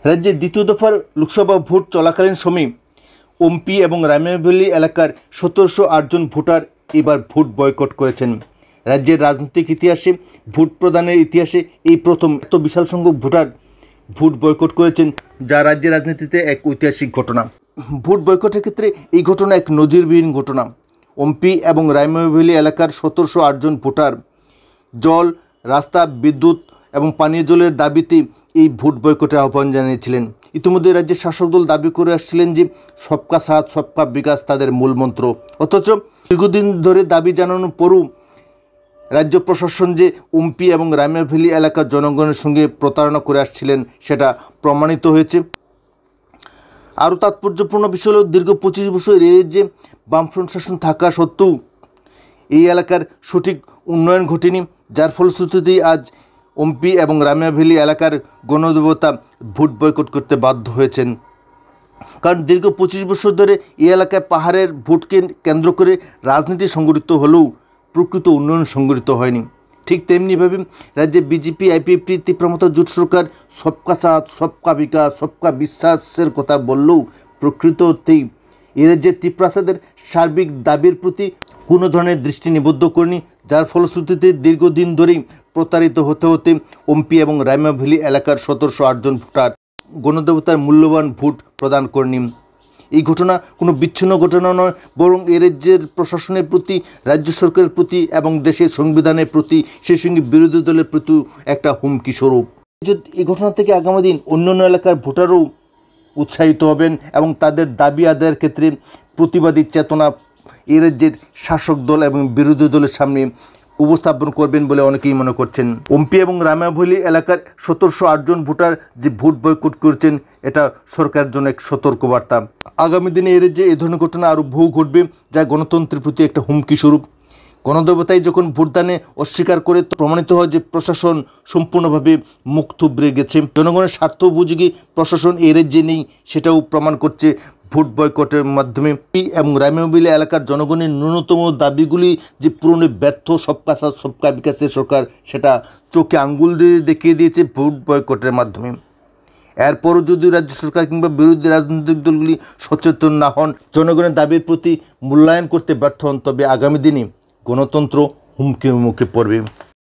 রাজ্যে দ্বিতীয় দফার লোকসভা ভোট চলাকালীন সময়ে ওমপি এবং রামেভেলি এলাকার ১৭০৮ জন ভোটার এবার ভোট বয়কট করেছেন। রাজ্যের রাজনৈতিক ইতিহাসে ভোট প্রদানের ইতিহাসে এই প্রথম এত বিশাল সংখ্যক ভোটার ভোট বয়কট করেছেন, যা রাজ্যের রাজনীতিতে এক ঐতিহাসিক ঘটনা। ভোট বয়কটের ক্ষেত্রে এই ঘটনা এক নজিরবিহীন ঘটনা। ওমপি এবং রামেভেলি এলাকার ১৭০৮ জন ভোটার জল, রাস্তা, বিদ্যুৎ এবং পানীয় জলের দাবিতে এই ভোট বয়কটের আহ্বান জানিয়েছিলেন। ইতিমধ্যে রাজ্যের শাসক দল দাবি করে আসছিলেন যে সবকা সাথ সবকা বিকাশ তাদের মূল মন্ত্র। অথচ দীর্ঘদিন ধরে দাবি জানানোর পরও রাজ্য প্রশাসন যে ওমপি এবং রামেভেলি এলাকার জনগণের সঙ্গে প্রতারণা করে আসছিলেন সেটা প্রমাণিত হয়েছে। আরও তাৎপর্যপূর্ণ বিষয় হল দীর্ঘ ২৫ বছর এর যে বামফ্রন্ট শাসন থাকা সত্ত্বেও এই এলাকার সঠিক উন্নয়ন ঘটেনি, যার ফলশ্রুতিতে আজ ওমপি এবং রামেভেলি এলাকার গণদেবতা ভোট বয়কট করতে বাধ্য হয়েছেন। কারণ দীর্ঘ ২৫ বছর ধরে এই এলাকায় পাহাড়ের ভোটকে কেন্দ্র করে রাজনীতি সংগঠিত হলেও প্রকৃত উন্নয়ন সংগঠিত হয়নি। ঠিক তেমনিভাবে রাজ্যে বিজেপি আইপিএফটি তীব্রমতা জোট সরকার সবকা সাথ সবকা বিকাশ সবকা বিশ্বাসের কথা বললেও প্রকৃত অর্থেই এ রাজ্যের ত্রিপ্রাসাদের সার্বিক দাবির প্রতি কোনো ধরনের দৃষ্টি নিবদ্ধ করেনি, যার ফলশ্রুতিতে দীর্ঘদিন ধরেই প্রতারিত হতে হতে ওমপি এবং রামেভেলি এলাকার ১৭০৮ জন ভোটার গণদেবতার মূল্যবান ভোট প্রদান করেনি। এই ঘটনা কোনো বিচ্ছিন্ন ঘটনা নয়, বরং এ রাজ্যের প্রশাসনের প্রতি, রাজ্য সরকারের প্রতি এবং দেশের সংবিধানের প্রতি, সেই সঙ্গে বিরোধী দলের প্রতি একটা হুমকি স্বরূপ। এই ঘটনা থেকে আগামী দিন অন্যান্য এলাকার ভোটারও উৎসাহিত হবেন এবং তাদের দাবি আদায়ের ক্ষেত্রে প্রতিবাদী চেতনা এ রাজ্যের শাসক দল এবং বিরোধী দলের সামনে উপস্থাপন করবেন বলে অনেকেই মনে করছেন। ওমপি এবং রামেভেলি এলাকার ১৭০৮ জন ভোটার যে ভোট বয়কট করেছেন এটা সরকারের জন্য এক সতর্কবার্তা। আগামী দিনে এর যে এই ধরনের ঘটনা আরও বহু ঘটবে, যা গণতন্ত্রের প্রতি একটা হুমকি স্বরূপ। গণদেবতাই যখন ভোটদানে অস্বীকার করে প্রমাণিত হয় যে প্রশাসন সম্পূর্ণভাবে মুখ থুবড়ে গেছে। জনগণের স্বার্থ উপযোগী প্রশাসন এ রাজ্যে নেই, সেটাও প্রমাণ করছে ভোট বয়কটের মাধ্যমে। এবং রামেভেলি এলাকার জনগণের ন্যূনতম দাবিগুলি যে পূরণে ব্যর্থ সবকা সাথ সবকা বিকাশের সরকার, সেটা চোখে আঙ্গুল দিয়ে দেখিয়ে দিয়েছে ভোট বয়কটের মাধ্যমে। এরপরও যদি রাজ্য সরকার কিংবা বিরোধী রাজনৈতিক দলগুলি সচেতন না হন, জনগণের দাবির প্রতি মূল্যায়ন করতে ব্যর্থ হন, তবে আগামী দিনে গণতন্ত্র হুমকির মুখে পড়বে।